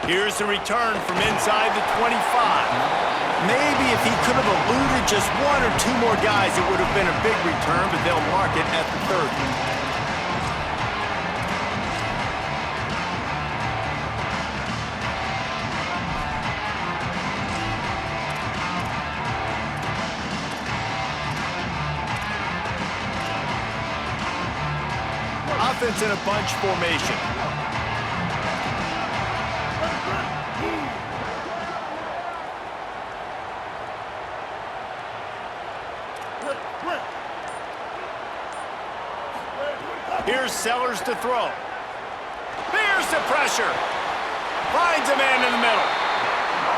Here's the return from inside the 25. Maybe if he could have eluded just one or two more guys, it would have been a big return, but they'll mark it at the 30. Offense in a bunch formation. Here's Sellers to throw. Here's the pressure. Finds a man in the middle.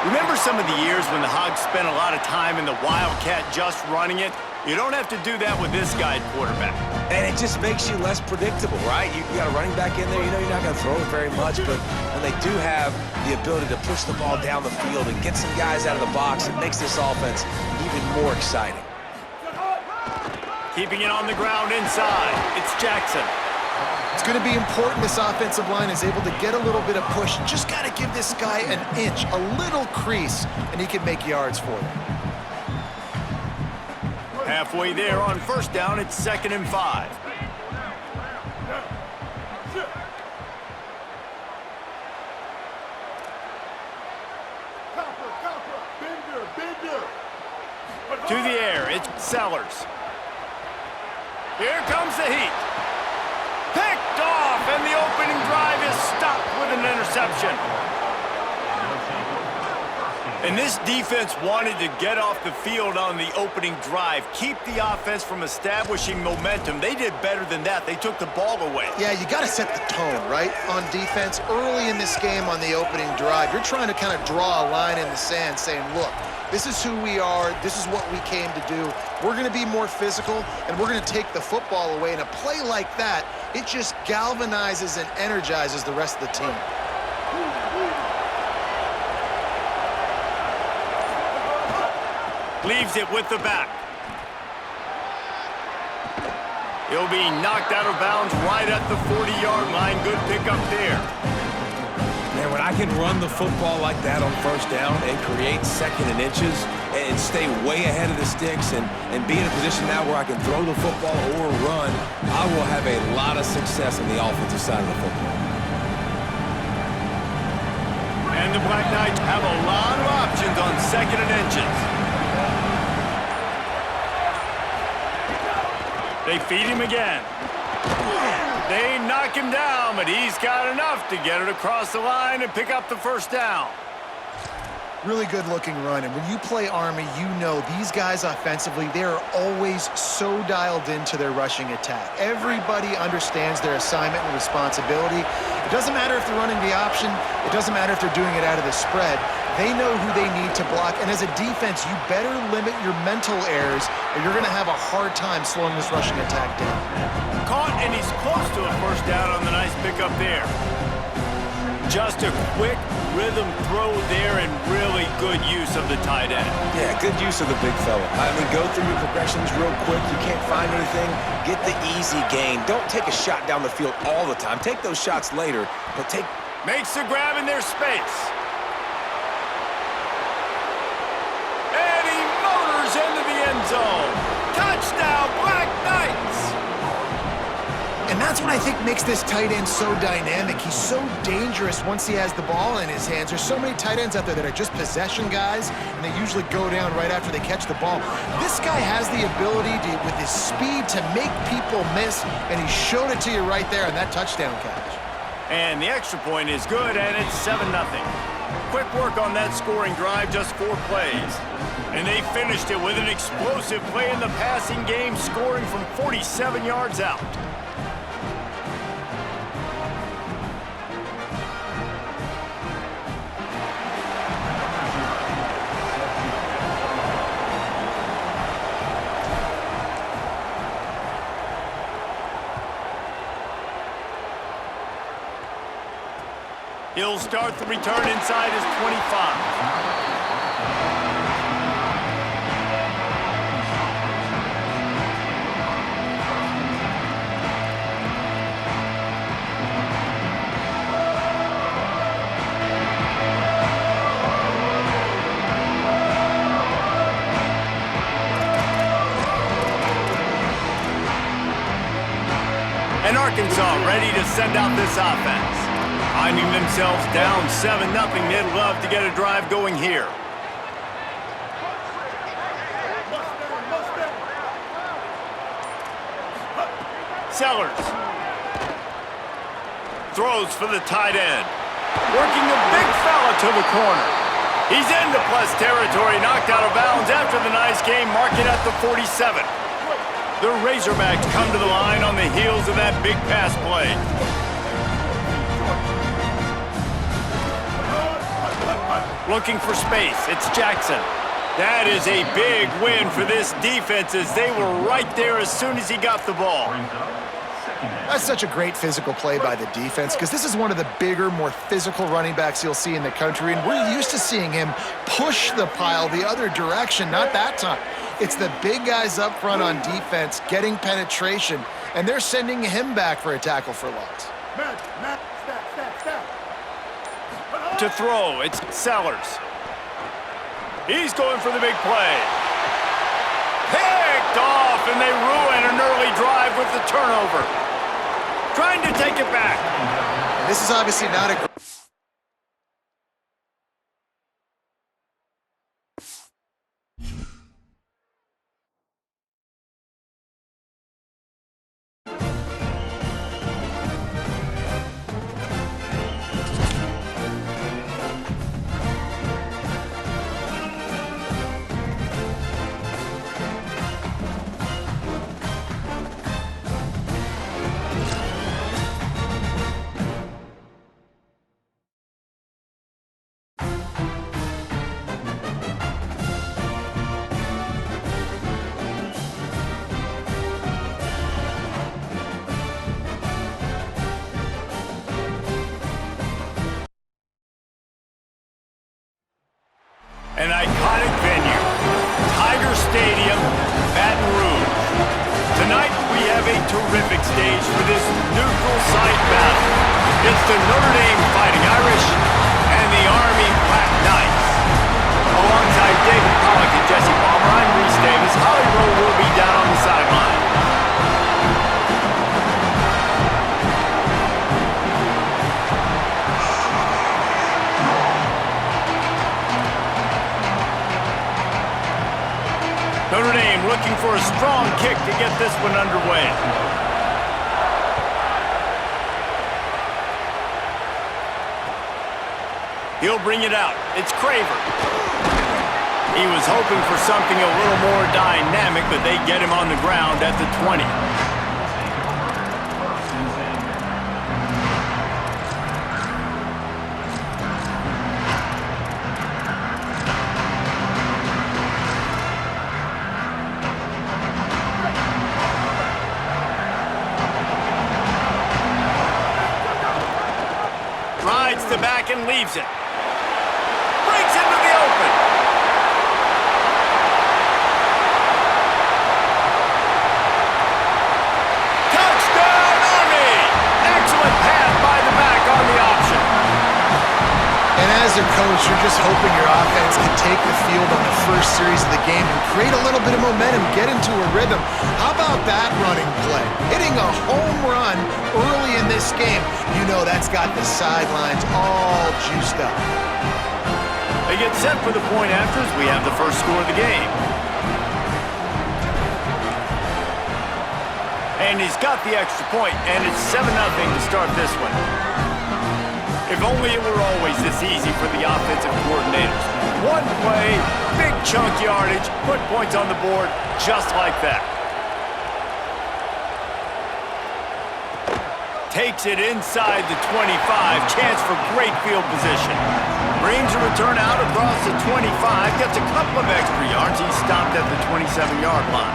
Remember some of the years when the Hogs spent a lot of time in the Wildcat just running it? You don't have to do that with this guy at quarterback. And it just makes you less predictable, right? You got a running back in there, you know you're not going to throw it very much, but when they do have the ability to push the ball down the field and get some guys out of the box, it makes this offense even more exciting. Keeping it on the ground inside, it's Jackson. It's going to be important this offensive line is able to get a little bit of push. Just got to give this guy an inch, a little crease, and he can make yards for them. Halfway there on first down, it's 2nd and 5. To the air, it's Sellers. Here comes the heat. Picked off, and the opening drive is stopped with an interception. And this defense wanted to get off the field on the opening drive, keep the offense from establishing momentum. They did better than that. They took the ball away. Yeah, you got to set the tone, right, on defense. Early in this game on the opening drive, you're trying to kind of draw a line in the sand saying, look, this is who we are. This is what we came to do. We're going to be more physical, and we're going to take the football away. And a play like that, it just galvanizes and energizes the rest of the team. Leaves it with the back. He'll be knocked out of bounds right at the 40-yard line. Good pickup there. Man, when I can run the football like that on first down and create 2nd and inches and stay way ahead of the sticks and be in a position now where I can throw the football or run, I will have a lot of success on the offensive side of the football. And the Black Knights have a lot of options on 2nd and inches. They feed him again. They knock him down, but he's got enough to get it across the line and pick up the first down. Really good-looking run, and when you play Army, you know these guys offensively, they are always so dialed into their rushing attack. Everybody understands their assignment and responsibility. It doesn't matter if they're running the option. It doesn't matter if they're doing it out of the spread. They know who they need to block, and as a defense, you better limit your mental errors, or you're going to have a hard time slowing this rushing attack down. Caught, and he's close to a first down on the nice pickup there. Just a quick rhythm throw there and really good use of the tight end. Yeah, good use of the big fella. I mean, go through your progressions real quick. You can't find anything. Get the easy gain. Don't take a shot down the field all the time. Take those shots later, but take... Makes the grab in their space. And he motors into the end zone. Touchdown, Black Knights! And that's what I think makes this tight end so dynamic. He's so dangerous once he has the ball in his hands. There's so many tight ends out there that are just possession guys, and they usually go down right after they catch the ball. This guy has the ability to, with his speed, to make people miss, and he showed it to you right there on that touchdown catch. And the extra point is good, and it's 7-0. Quick work on that scoring drive, just 4 plays. And they finished it with an explosive play in the passing game, scoring from 47 yards out. He'll start the return inside his 25. Arkansas ready to send out this offense. Finding themselves down 7-0, they'd love to get a drive going here. Sellers. Throws for the tight end. Working a big fella to the corner. He's into plus territory, knocked out of bounds after the nice game, marking at the 47. The Razorbacks come to the line on the heels of that big pass play. Looking for space, it's Jackson. That is a big win for this defense as they were right there as soon as he got the ball. That's such a great physical play by the defense because this is one of the bigger, more physical running backs you'll see in the country, and we're used to seeing him push the pile the other direction, not that time. It's the big guys up front on defense getting penetration, and they're sending him back for a tackle for loss. To throw, it's Sellers. He's going for the big play. Picked off, and they ruin an early drive with the turnover. Trying to take it back. And this is obviously not a... An iconic venue, Tiger Stadium, Baton Rouge. Tonight we have a terrific stage for this neutral site battle. It's the Notre Dame Fighting Irish and the Army Black Knights. Alongside David Pollock and Jesse Palmer, I'm Reese Davis. Holly Rowe will be down on the sideline. Notre Dame looking for a strong kick to get this one underway. He'll bring it out. It's Craver. He was hoping for something a little more dynamic, but they get him on the ground at the 20. Rides the back and leaves it. Breaks into the open. Touchdown, Army! Excellent pass by the back on the option. And as a coach, you're just hoping your offense can take the field on the first series of the game and create a little bit of momentum, get into a rhythm. How about that running play? Hitting a home run early in this game. You know that's got the sidelines all juiced up. They get set for the point after as we have the first score of the game. And he's got the extra point, and it's 7-0 to start this one. If only it were always this easy for the offensive coordinators. One play, big chunk yardage, put points on the board just like that. Takes it inside the 25, chance for great field position. Brings a return out across the 25, gets a couple of extra yards. He's stopped at the 27-yard line.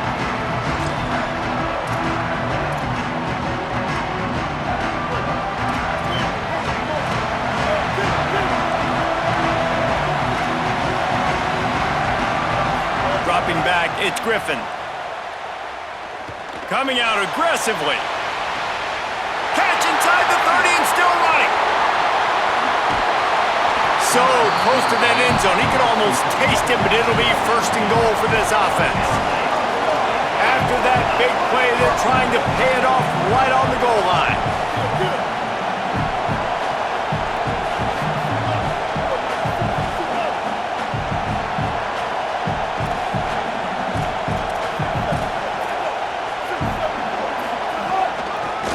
Dropping back, it's Griffin. Coming out aggressively. Catch inside the 30 and still running. So close to that end zone, he can almost taste it, but it'll be first and goal for this offense. After that big play they're trying to pay it off right on the goal line.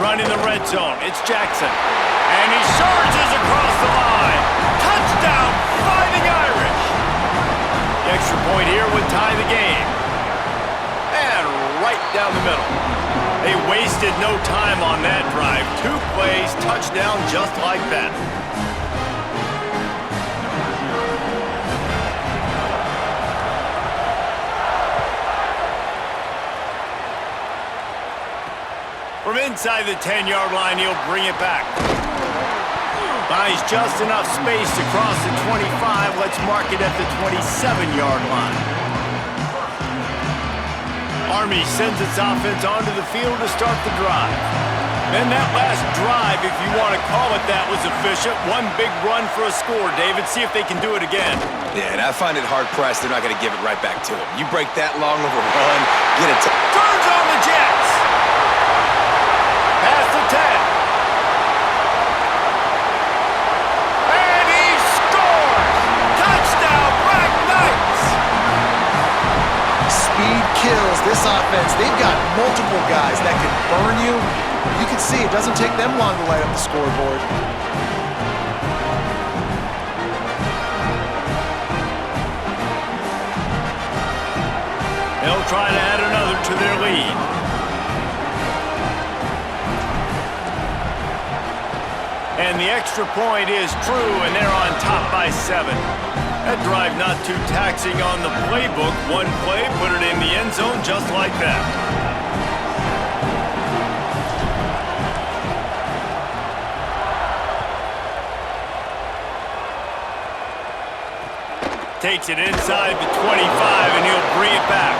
Running the red zone, it's Jackson. And he surges across the line. Touchdown, Fighting Irish. The extra point here would tie the game. And right down the middle. They wasted no time on that drive. 2 plays, touchdown just like that. From inside the 10-yard line, he'll bring it back. Buys just enough space to cross the 25. Let's mark it at the 27-yard line. Army sends its offense onto the field to start the drive. Then that last drive, if you want to call it that, was efficient. One big run for a score, David. See if they can do it again. Yeah, and I find it hard-pressed they're not going to give it right back to him. You break that long of a run, get it. Turns on the Jets. Past the 10. And he scores! Touchdown, Black Knights! Speed kills this offense. They've got multiple guys that can burn you. You can see it doesn't take them long to light up the scoreboard. They'll try to add another to their lead. And the extra point is true, and they're on top by 7. That drive not too taxing on the playbook. One play, put it in the end zone just like that. Takes it inside the 25, and he'll bring it back.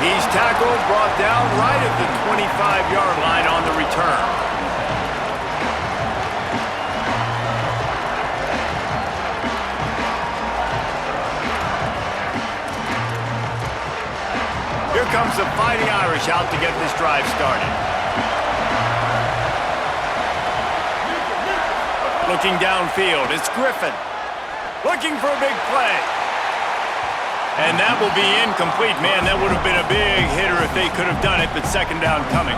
He's tackled, brought down right at the 25-yard line on the return. Here comes the Fighting Irish out to get this drive started. Looking downfield, it's Griffin. Looking for a big play. And that will be incomplete. Man, that would have been a big hitter if they could have done it, but second down coming.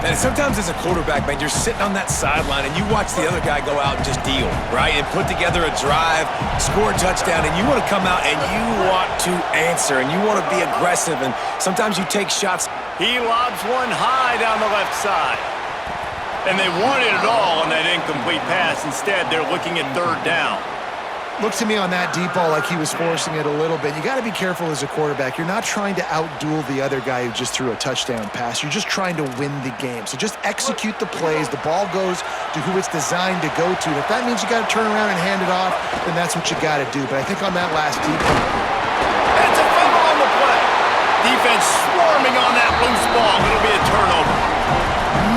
And sometimes as a quarterback, man, you're sitting on that sideline and you watch the other guy go out and just deal, right? And put together a drive, score a touchdown, and you want to come out and you want to answer and you want to be aggressive, and sometimes you take shots. He lobs one high down the left side. And they wanted it all on that incomplete pass. Instead, they're looking at third down. Looked to me on that deep ball like he was forcing it a little bit. You got to be careful as a quarterback. You're not trying to outduel the other guy who just threw a touchdown pass. You're just trying to win the game. So just execute the plays. The ball goes to who it's designed to go to. And if that means you got to turn around and hand it off, then that's what you got to do. But I think on that last deep ball, It's a fumble on the play. Defense swarming on that loose ball. It'll be a turnover.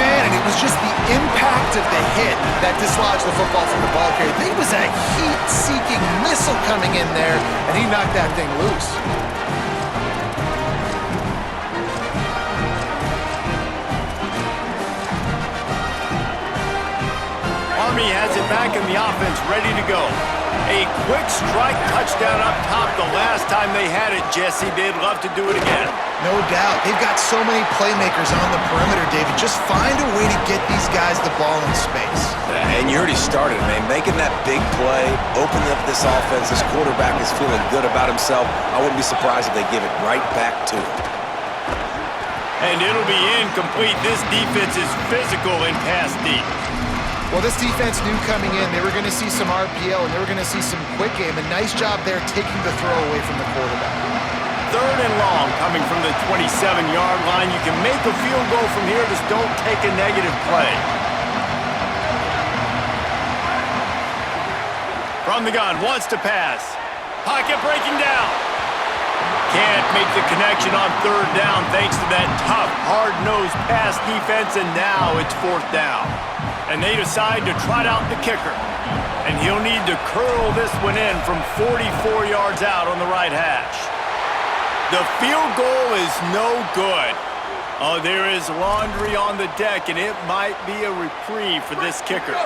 man, and it was just the impact of the hit that dislodged the football from the ball carrier. It was a heat-seeking missile coming in there, and he knocked that thing loose. Army has it back in the offense, ready to go. A quick strike touchdown up top the last time they had it, Jesse. They'd love to do it again. No doubt. They've got so many playmakers on the perimeter, David. Just find a way to get these guys the ball in space. And you already started, man. Making that big play, opening up this offense. This quarterback is feeling good about himself. I wouldn't be surprised if they give it right back to him. And it'll be incomplete. This defense is physical in pass deep. Well, this defense knew coming in they were going to see some RPO and they were going to see some quick game. And nice job there taking the throw away from the quarterback. Third and long coming from the 27-yard line. You can make a field goal from here. Just don't take a negative play. From the gun, wants to pass. Pocket breaking down. Can't make the connection on third down thanks to that tough, hard-nosed pass defense, and now it's fourth down. And they decide to trot out the kicker. And he'll need to curl this one in from 44 yards out on the right hash. The field goal is no good. Oh, there is laundry on the deck, and it might be a reprieve for this kicker.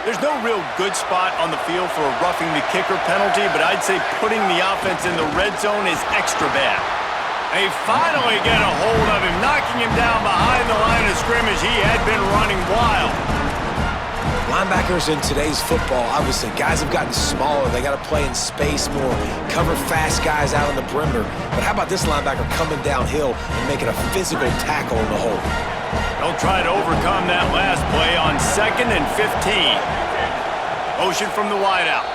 There's no real good spot on the field for a roughing the kicker penalty, but I'd say putting the offense in the red zone is extra bad. They finally get a hold of him, knocking him down behind the line of scrimmage. He had been running wild. Linebackers in today's football, obviously, guys have gotten smaller. They got to play in space more, cover fast guys out on the perimeter. But how about this linebacker coming downhill and making a physical tackle in the hole? They'll try to overcome that last play on 2nd and 15. Motion from the wideout.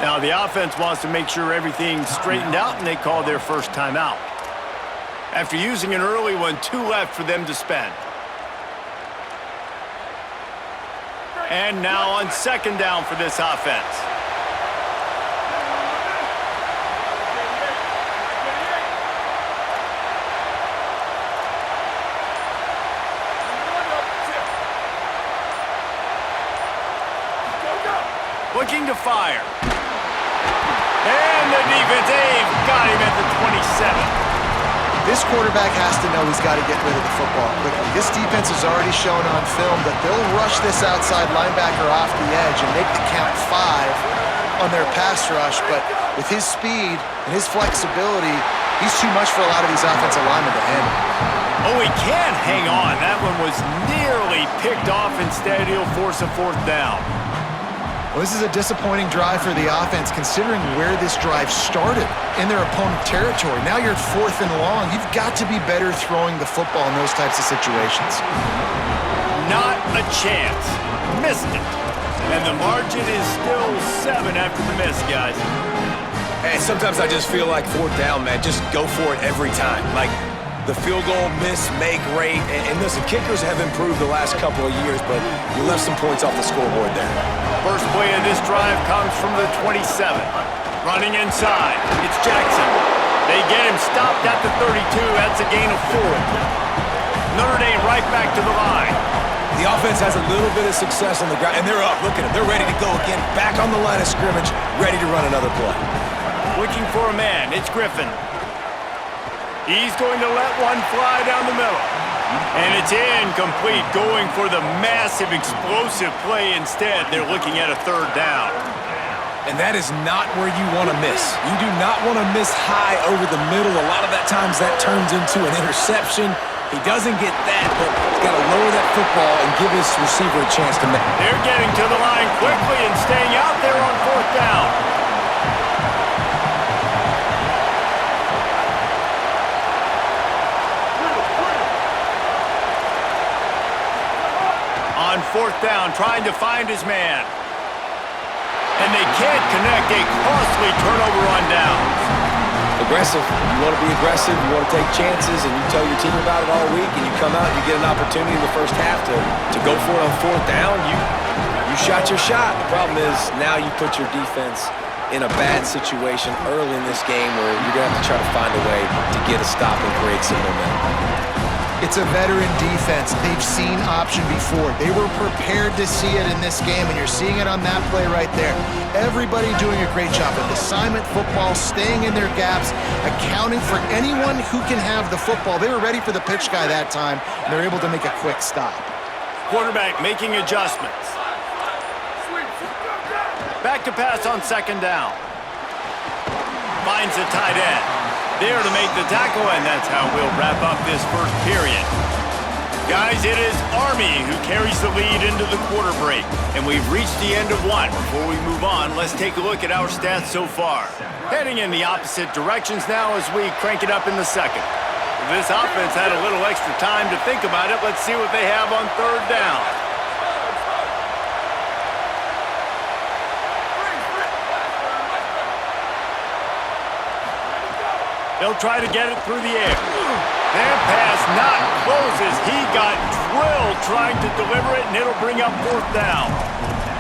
Now the offense wants to make sure everything's straightened out, and they call their first timeout. After using an early one, 2 left for them to spend. And now on 2nd down for this offense. Looking to fire. And the defense, they've got him at the 27. This quarterback has to know he's got to get rid of the football quickly. This defense has already shown on film that they'll rush this outside linebacker off the edge and make the count 5 on their pass rush, but with his speed and his flexibility, he's too much for a lot of these offensive linemen to handle. Oh, he can't hang on. That one was nearly picked off. Instead, he'll force a 4th down. Well, this is a disappointing drive for the offense, considering where this drive started in their opponent territory. Now you're at 4th and long. You've got to be better throwing the football in those types of situations. Not a chance. Missed it. And the margin is still 7 after the miss, guys. And sometimes I just feel like 4th down, man, just go for it every time. Like, the field goal miss, make rate, and listen, kickers have improved the last couple of years, but you left some points off the scoreboard there. First play of this drive comes from the 27. Running inside, it's Jackson. They get him stopped at the 32. That's a gain of 4. Notre Dame right back to the line. The offense has a little bit of success on the ground, and they're up. Look at them. They're ready to go again, back on the line of scrimmage, ready to run another play. Looking for a man. It's Griffin. He's going to let one fly down the middle. And it's incomplete, going for the massive, explosive play instead. They're looking at a 3rd down. And that is not where you want to miss. You do not want to miss high over the middle. A lot of that times that turns into an interception. He doesn't get that, but he's got to lower that football and give his receiver a chance to make. They're getting to the line quickly and staying out there on 4th down. On 4th down, trying to find his man. And they can't connect. A costly turnover on downs. Aggressive. You want to be aggressive. You want to take chances, and you tell your team about it all week, and you come out and you get an opportunity in the first half to go for it on 4th down. You shot your shot. The problem is now you put your defense in a bad situation early in this game where you're going to have to try to find a way to get a stop and create some momentum. It's a veteran defense. They've seen option before. They were prepared to see it in this game, and you're seeing it on that play right there. Everybody doing a great job of assignment football, staying in their gaps, accounting for anyone who can have the football. They were ready for the pitch guy that time, and they're able to make a quick stop. Quarterback making adjustments. Back to pass on 2nd down. Finds the tight end. There to make the tackle, and that's how we'll wrap up this first period. Guys, it is Army who carries the lead into the quarter break, and we've reached the end of 1. Before we move on, let's take a look at our stats so far. Heading in the opposite directions now as we crank it up in the 2nd. If this offense had a little extra time to think about it, let's see what they have on 3rd down. They'll try to get it through the air. Their pass not closes. He got drilled trying to deliver it, and it'll bring up 4th down.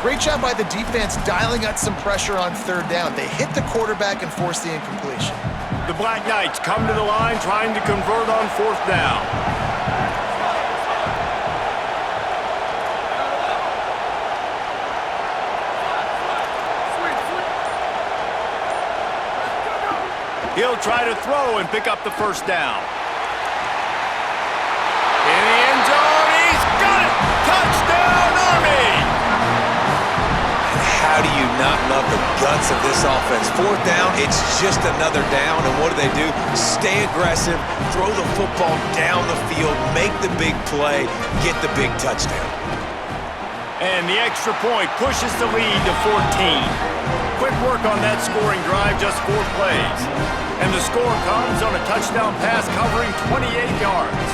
Great job by the defense dialing out some pressure on 3rd down. They hit the quarterback and forced the incompletion. The Black Knights come to the line trying to convert on 4th down. He'll try to throw and pick up the 1st down. not love the guts of this offense? Fourth down, it's just another down, and what do? Stay aggressive, throw the football down the field, make the big play, get the big touchdown. And the extra point pushes the lead to 14. Quick work on that scoring drive, just 4 plays. And the score comes on a touchdown pass covering 28 yards.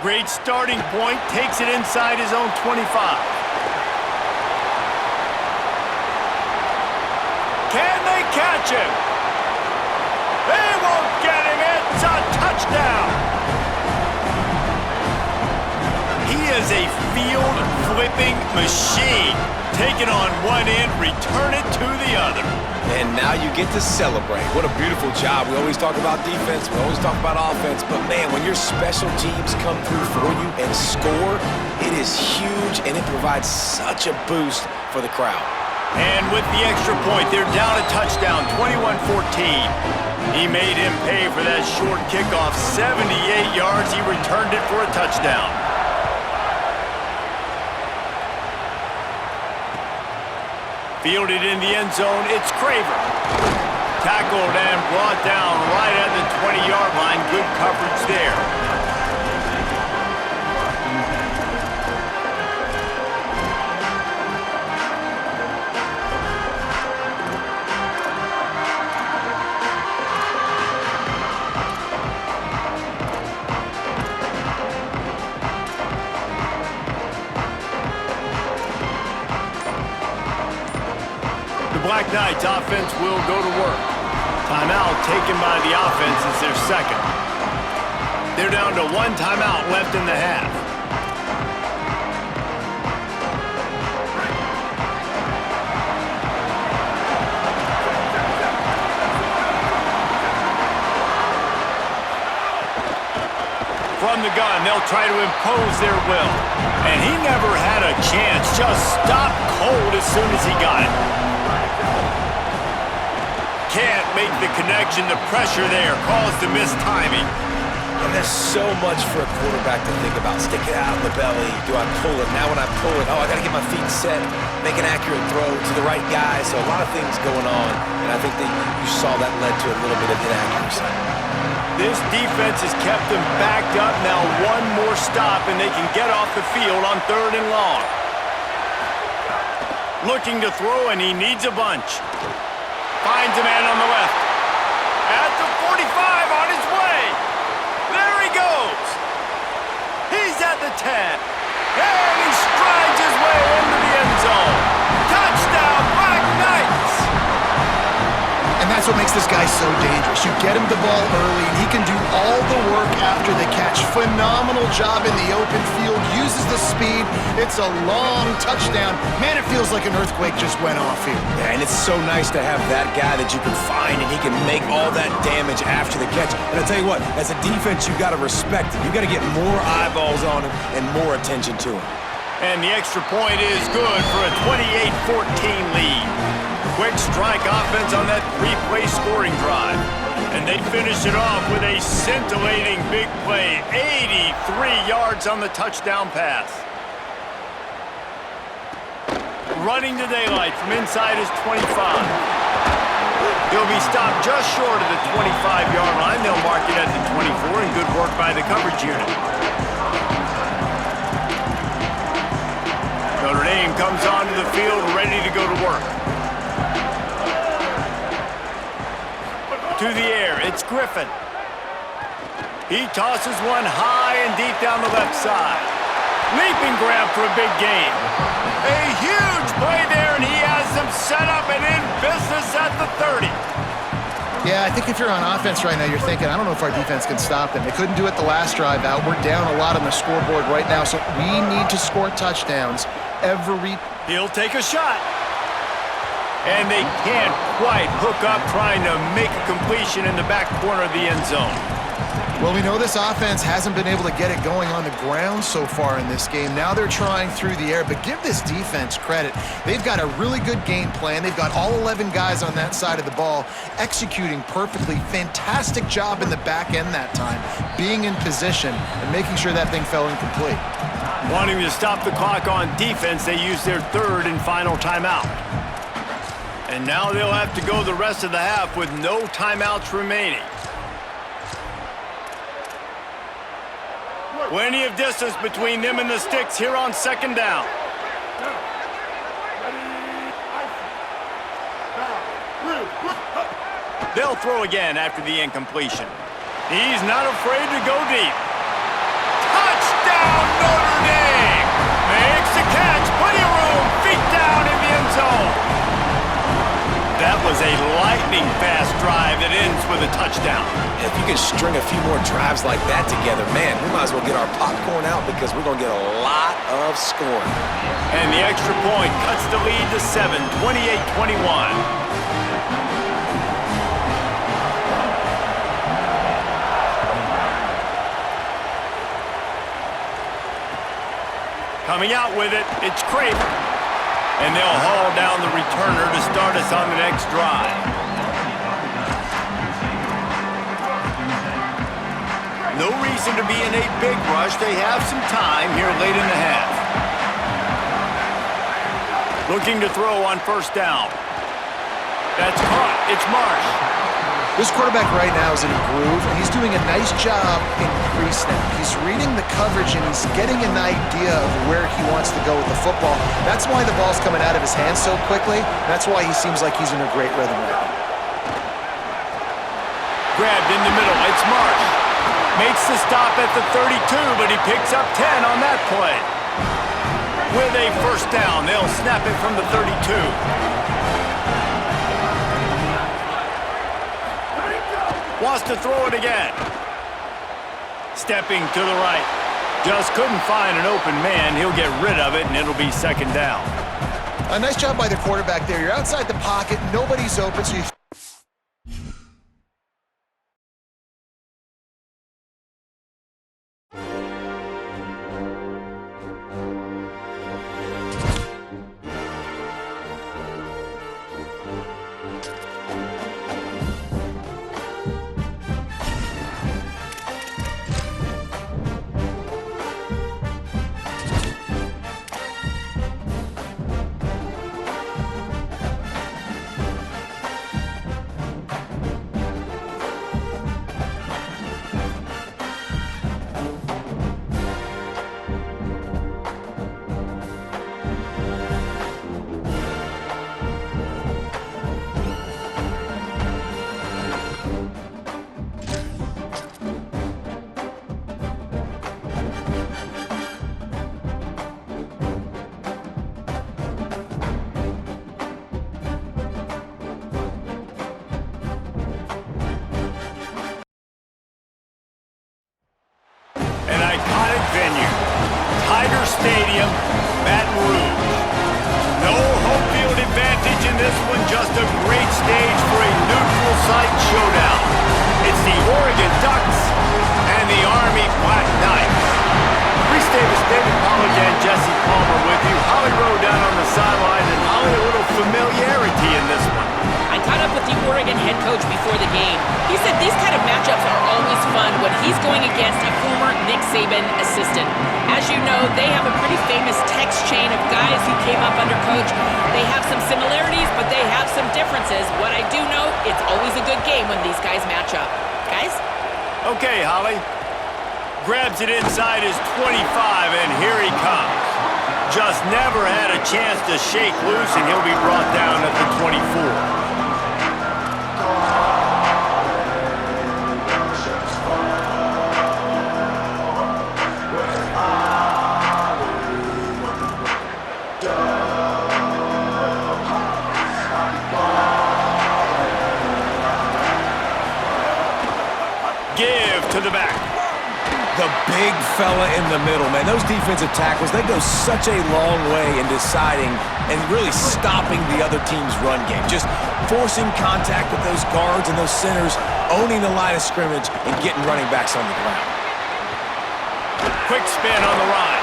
Great starting point, takes it inside his own 25. Can they catch him? They won't get him. It's a touchdown. He is a field-flipping machine. Taking on one end, return it to the other. And now you get to celebrate. What a beautiful job. We always talk about defense, we always talk about offense, but man, when your special teams come through for you and score, it is huge, and it provides such a boost for the crowd. And with the extra point, they're down a touchdown, 21-14. He made him pay for that short kickoff, 78 yards. He returned it for a touchdown. Fielded in the end zone, it's Craver. Tackled and brought down right at the 20-yard line. Good coverage there. Black Knights offense will go to work. Timeout taken by the offense is their second. They're down to 1 timeout left in the half. From the gun, they'll try to impose their will. And he never had a chance. Just stopped cold as soon as he got it. Can't make the connection. The pressure there caused the missed timing. And there's so much for a quarterback to think about. Stick it out in the belly. Do I pull it? Now when I pull it, I got to get my feet set, make an accurate throw to the right guy. So a lot of things going on, and I think that you saw that led to a little bit of inaccuracy. This defense has kept them backed up. Now one more stop, and they can get off the field on 3rd and long. Looking to throw, and he needs a bunch. Finds a man on the left. At the 45, on his way. There he goes. He's at the 10. And he strides his way into the end zone. Touchdown, Black Knights. And that's what makes this guy so dangerous. You get him the ball early, and he can do all the work after the catch. Phenomenal job in the open field. Uses the speed. It's a long touchdown. Man, it feels like an earthquake just went off here. Yeah, and it's so nice to have that guy that you can find, and he can make all that damage after the catch. And I'll tell you what, as a defense, you've got to respect him. You've got to get more eyeballs on him and more attention to him. And the extra point is good for a 28-14 lead. Quick strike offense on that 3-play scoring drive. And they finish it off with a scintillating big play. 83 yards on the touchdown pass. Running to daylight from inside his 25. He'll be stopped just short of the 25-yard line. They'll mark it at the 24, and good work by the coverage unit. Notre Dame comes onto the field ready to go to work. To the air, it's Griffin. He tosses one high and deep down the left side. Leaping grab for a big gain. A huge play there, and he has them set up and in business at the 30. Yeah, I think if you're on offense right now, you're thinking, I don't know if our defense can stop them. They couldn't do it the last drive out. We're down a lot on the scoreboard right now, so we need to score touchdowns every... He'll take a shot. And they can't quite hook up trying to make a completion in the back corner of the end zone. Well, we know this offense hasn't been able to get it going on the ground so far in this game. Now they're trying through the air, but give this defense credit. They've got a really good game plan. They've got all 11 guys on that side of the ball executing perfectly. Fantastic job in the back end that time, being in position and making sure that thing fell incomplete. Wanting to stop the clock on defense, they use their third and final timeout. And now they'll have to go the rest of the half with no timeouts remaining. Plenty of distance between them and the sticks here on second down. They'll throw again after the incompletion. He's not afraid to go deep. Touchdown, Notre Dame! Makes the catch, plenty of room, feet down in the end zone. That was a lightning-fast drive that ends with a touchdown. If you can string a few more drives like that together, man, we might as well get our popcorn out because we're going to get a lot of scoring. And the extra point cuts the lead to 7, 28-21. Coming out with it, it's Craven. And they'll haul down the returner to start us on the next drive. No reason to be in a big rush. They have some time here late in the half. Looking to throw on first down. That's caught. It's Marsh. This quarterback right now is in a groove, and he's doing a nice job in pre-snap. He's reading the coverage, and he's getting an idea of where he wants to go with the football. That's why the ball's coming out of his hands so quickly. That's why he seems like he's in a great rhythm right now. Grabbed in the middle. It's Marsh. Makes the stop at the 32, but he picks up 10 on that play. With a first down, they'll snap it from the 32. Wants to throw it again. Stepping to the right. Just couldn't find an open man. He'll get rid of it, and it'll be second down. A nice job by the quarterback there. You're outside the pocket. Nobody's open, so you... Stadium, Baton Rouge. No home field advantage in this one, just a great stage for a neutral site showdown. It's the Oregon Ducks and the Army Black Knights. Reese Davis, David Pollack, and Jesse Palmer with you. Holly Rowe down on the sideline, and Holly, a little familiarity in this one. I caught up with the Oregon head coach before the game. He said these kind of matchups are always fun when he's going against a former Nick Saban assistant. As you know, they have a pretty famous text chain of guys who came up under coach. They have some similarities, but they have some differences. What I do know, it's always a good game when these guys match up. Guys? Okay, Holly. Grabs it inside his 25, and here he comes. Just never had a chance to shake loose, and he'll be brought down at the 24. Give to the back. The The big fella in the middle, man. Those defensive tackles, they go such a long way in deciding and really stopping the other team's run game. Just forcing contact with those guards and those centers, owning the line of scrimmage, and getting running backs on the ground. Quick spin on the run.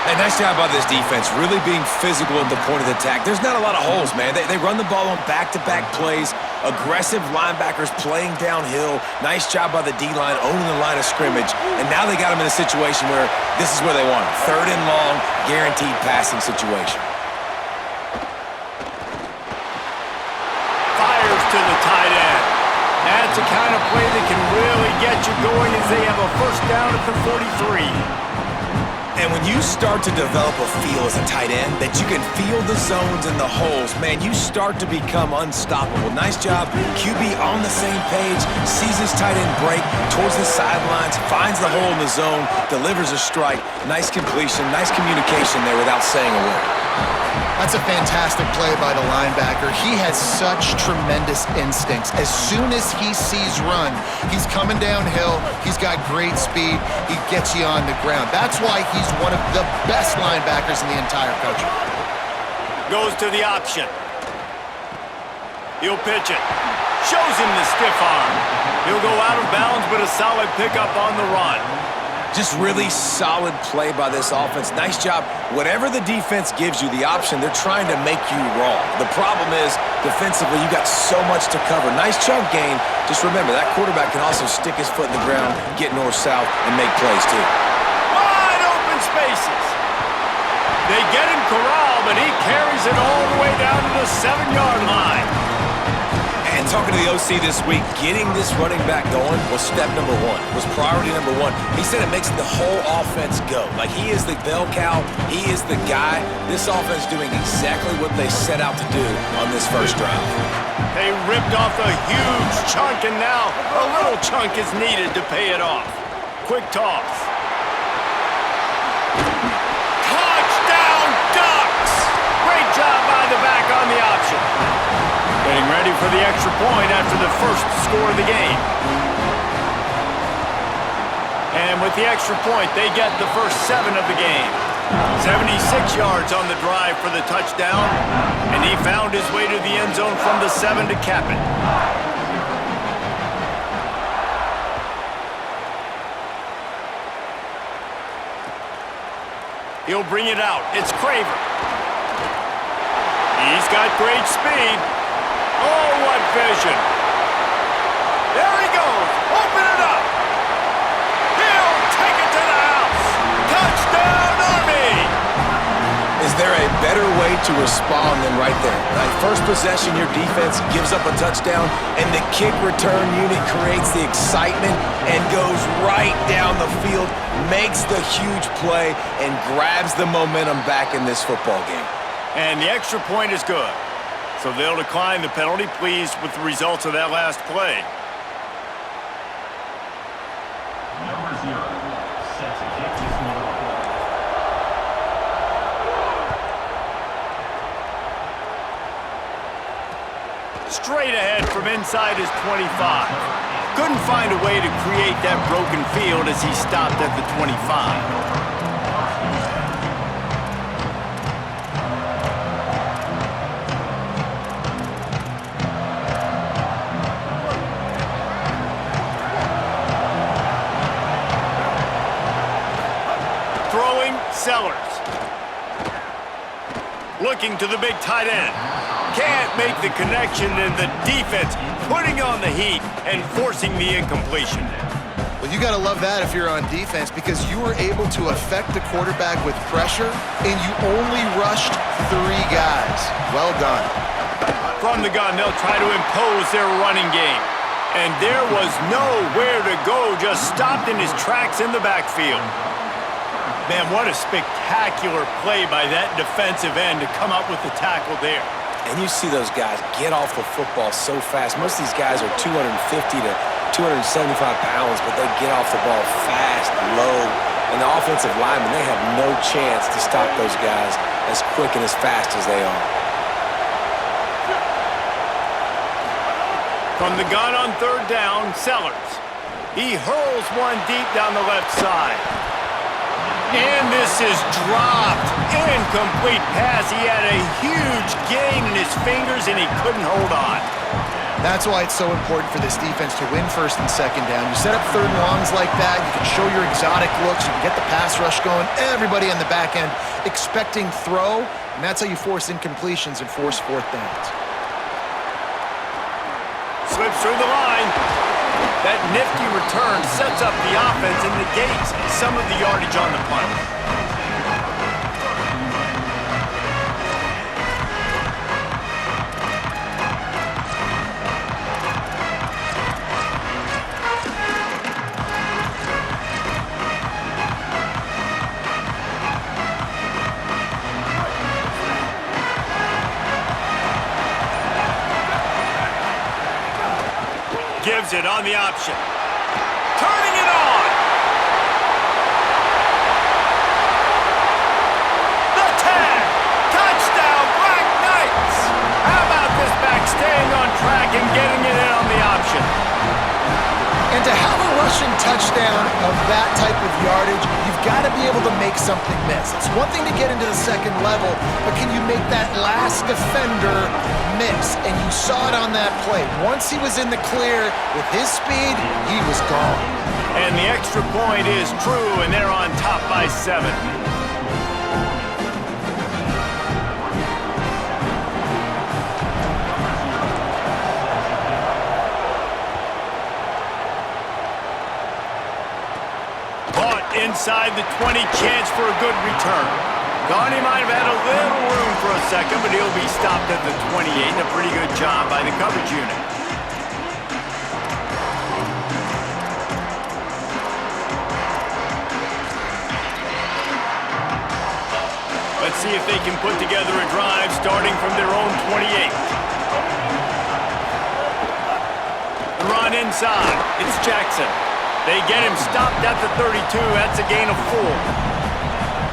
Hey, nice job by this defense, really being physical at the point of the attack. There's not a lot of holes, man. They run the ball on back-to-back plays, aggressive linebackers playing downhill. Nice job by the D-line, owning the line of scrimmage. And now they got them in a situation where this is where they want them. 3rd and long, guaranteed passing situation. Fires to the tight end. That's the kind of play that can really get you going as they have a first down at the 43. And when you start to develop a feel as a tight end, that you can feel the zones and the holes, man, you start to become unstoppable. Nice job. QB on the same page, sees his tight end break towards the sidelines, finds the hole in the zone, delivers a strike. Nice completion, nice communication there without saying a word. That's a fantastic play by the linebacker. He has such tremendous instincts. As soon as he sees run, he's coming downhill. He's got great speed. He gets you on the ground. That's why he's one of the best linebackers in the entire country. Goes to the option. He'll pitch it. Shows him the stiff arm. He'll go out of bounds, but a solid pickup on the run. Just really solid play by this offense. Nice job. Whatever the defense gives you the option, they're trying to make you wrong. The problem is, defensively, you got so much to cover. Nice chunk gain. Just remember, that quarterback can also stick his foot in the ground, get north-south, and make plays too. Wide open spaces. They get him corralled, but he carries it all the way down to the 7-yard line. And talking to the OC this week, getting this running back going was step number 1, was priority number 1. He said it makes the whole offense go. Like, he is the bell cow, he is the guy. This offense doing exactly what they set out to do on this first drive. They ripped off a huge chunk, and now a little chunk is needed to pay it off. Quick toss. Touchdown, Ducks! Great job by the back on the option. Getting ready for the extra point after the first score of the game. And with the extra point, they get the first 7 of the game. 76 yards on the drive for the touchdown, and he found his way to the end zone from the 7 to cap it. He'll bring it out. It's Craver. He's got great speed. Oh, what vision. There he goes. Open it up. He'll take it to the house. Touchdown, Army. Is there a better way to respond than right there? Right? First possession, your defense gives up a touchdown, and the kick return unit creates the excitement and goes right down the field, makes the huge play, and grabs the momentum back in this football game. And the extra point is good. So they'll decline the penalty, pleased with the results of that last play. Number 0 set to kick this one off. Straight ahead from inside his 25. Couldn't find a way to create that broken field as he stopped at the 25. Sellers. Looking to the big tight end. Can't make the connection, and the defense putting on the heat and forcing the incompletion. Well, you got to love that if you're on defense, because you were able to affect the quarterback with pressure, and you only rushed 3 guys. Well done. From the gun, they'll try to impose their running game. And there was nowhere to go, just stopped in his tracks in the backfield. Man, what a spectacular play by that defensive end to come up with the tackle there. And you see those guys get off the football so fast. Most of these guys are 250 to 275 pounds, but they get off the ball fast, low. And the offensive linemen, they have no chance to stop those guys as quick and as fast as they are. From the gun on 3rd down, Sellers. He hurls one deep down the left side. And this is dropped. Incomplete pass. He had a huge gain in his fingers, and he couldn't hold on. That's why it's so important for this defense to win first and second down. You set up third and longs like that, you can show your exotic looks, you can get the pass rush going, everybody on the back end expecting throw, and that's how you force incompletions and force fourth downs. Slips through the line. That nifty return sets up the offense and negates some of the yardage on the punt. Gives it on the option. Turning it on. The tag. Touchdown, Black Knights. How about this back staying on track and getting it in on the option? And to have a rushing touchdown of that type of yardage, you've got to be able to make something miss. It's one thing to get into the second level, but can you make that last defender miss? And you saw it on that play. Once he was in the clear with his speed, he was gone. And the extra point is true, and they're on top by 7. Inside the 20, chance for a good return. Garney might have had a little room for a second, but he'll be stopped at the 28. A pretty good job by the coverage unit. Let's see if they can put together a drive starting from their own 28. The run inside. It's Jackson. They get him stopped at the 32. That's a gain of 4.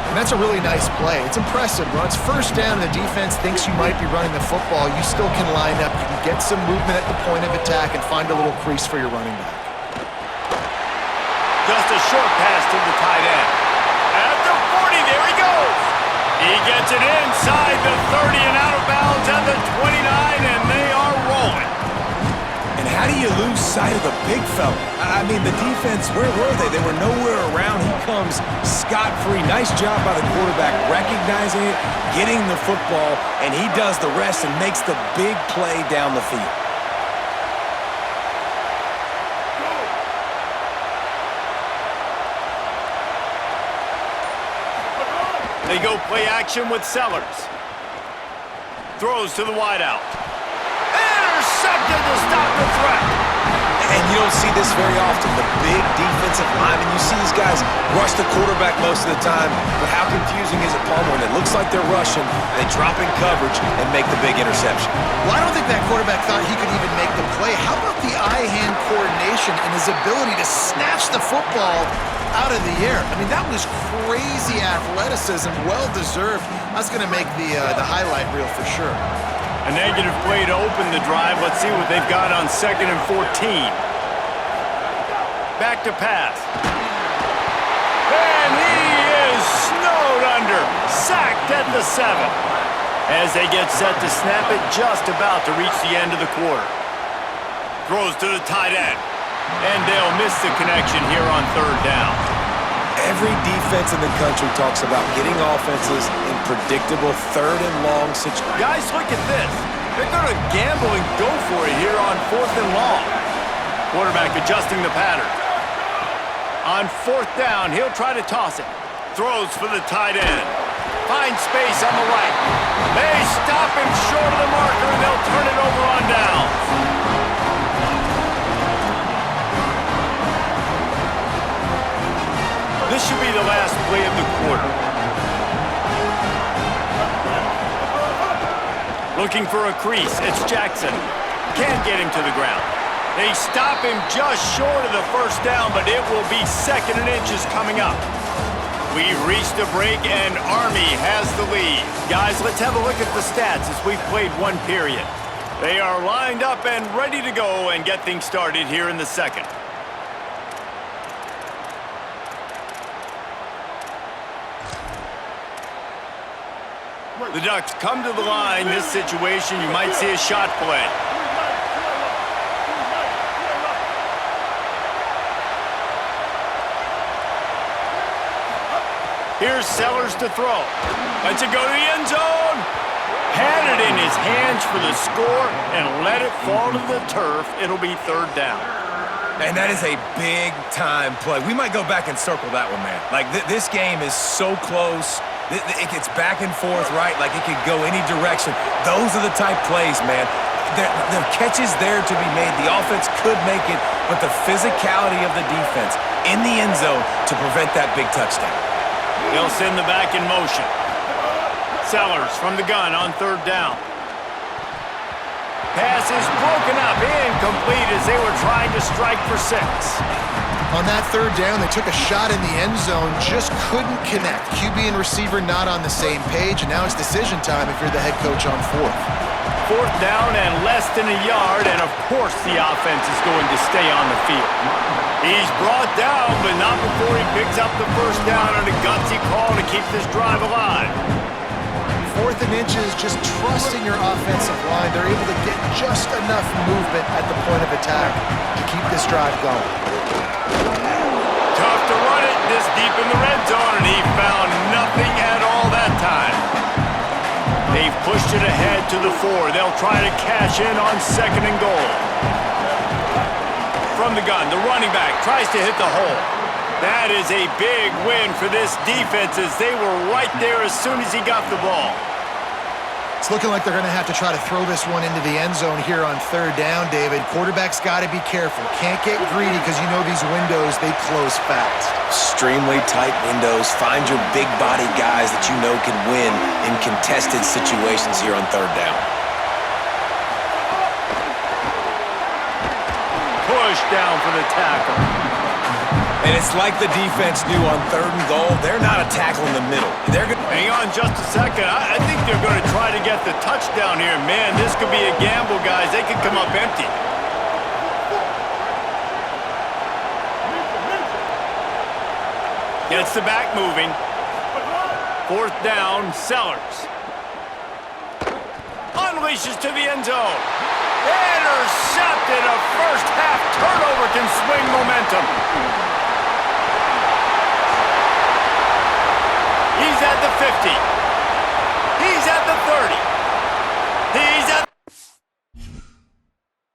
And that's a really nice play. It's impressive. When it's first down and the defense thinks you might be running the football, you still can line up. You can get some movement at the point of attack and find a little crease for your running back. Just a short pass to the tight end. At the 40, there he goes. He gets it inside the 30 and out of bounds at the 29, and they are rolling. And how do you lose sight of the big fella? I mean, the defense, where were they? They were nowhere around. He comes scot-free. Nice job by the quarterback recognizing it, getting the football, and he does the rest and makes the big play down the field. They go play action with Sellers. Throws to the wideout. Intercepted to stop the threat. And you don't see this very often. The big defensive linemen, you see these guys rush the quarterback most of the time, but how confusing is it, Palmer, when it looks like they're rushing, they drop in coverage and make the big interception? Well, I don't think that quarterback thought he could even make the play. How about the eye-hand coordination and his ability to snatch the football out of the air? I mean, that was crazy athleticism, well-deserved. That's going to make the highlight reel for sure. A negative play to open the drive. Let's see what they've got on 2nd and 14. Back to pass. And he is snowed under. Sacked at the 7. As they get set to snap it, just about to reach the end of the quarter. Throws to the tight end. And they'll miss the connection here on 3rd down. Every defense in the country talks about getting offenses in predictable 3rd and long situations. Guys, look at this. They're going to gamble and go for it here on 4th and long. Quarterback adjusting the pattern. On 4th down, he'll try to toss it. Throws for the tight end. Finds space on the right. They stop him short of the marker, and they'll turn it over on downs. This should be the last play of the quarter. Looking for a crease. It's Jackson. Can't get him to the ground. They stop him just short of the 1st down, but it will be 2nd and inches coming up. We've reached the break, and Army has the lead. Guys, let's have a look at the stats as we've played 1 period. They are lined up and ready to go and get things started here in the 2nd. The Ducks come to the line. This situation, you might see a shot play. Here's Sellers to throw. Lets it go to the end zone. Had it in his hands for the score and let it fall to the turf. It'll be third down. And that is a big-time play. We might go back and circle that one, man. Like, this game is so close. It gets back and forth, right? Like, it could go any direction. Those are the type plays, man. The catch is there to be made. The offense could make it, but the physicality of the defense in the end zone to prevent that big touchdown. They'll send the back in motion. Sellers from the gun on third down. Pass is broken up, incomplete as they were trying to strike for 6. On that third down, they took a shot in the end zone, just couldn't connect. QB and receiver not on the same page, and now it's decision time if you're the head coach on fourth. Fourth down and less than a yard, and of course the offense is going to stay on the field. He's brought down, but not before he picks up the first down on a gutsy call to keep this drive alive. Fourth and inches, just trusting your offensive line. They're able to get just enough movement at the point of attack to keep this drive going. Tough to run it this deep in the red zone, and he found nothing at all that time. They've pushed it ahead to the 4. They'll try to cash in on 2nd and goal. From the gun, the running back tries to hit the hole. That is a big win for this defense as they were right there as soon as he got the ball. It's looking like they're going to have to try to throw this one into the end zone here on third down, David. Quarterback's got to be careful. Can't get greedy because you know these windows, they close fast. Extremely tight windows. Find your big body guys that you know can win in contested situations here on third down. Push down for the tackle. And it's like the defense knew on 3rd and goal. They're not a tackle in the middle. They're going to Hang on just a second. I think they're going to try to get the touchdown here. Man, this could be a gamble, guys. They could come up empty. Gets the back moving. Fourth down, Sellers. Unleashes to the end zone. Intercepted. A first half turnover can swing momentum. He's at the 50. He's at the 30.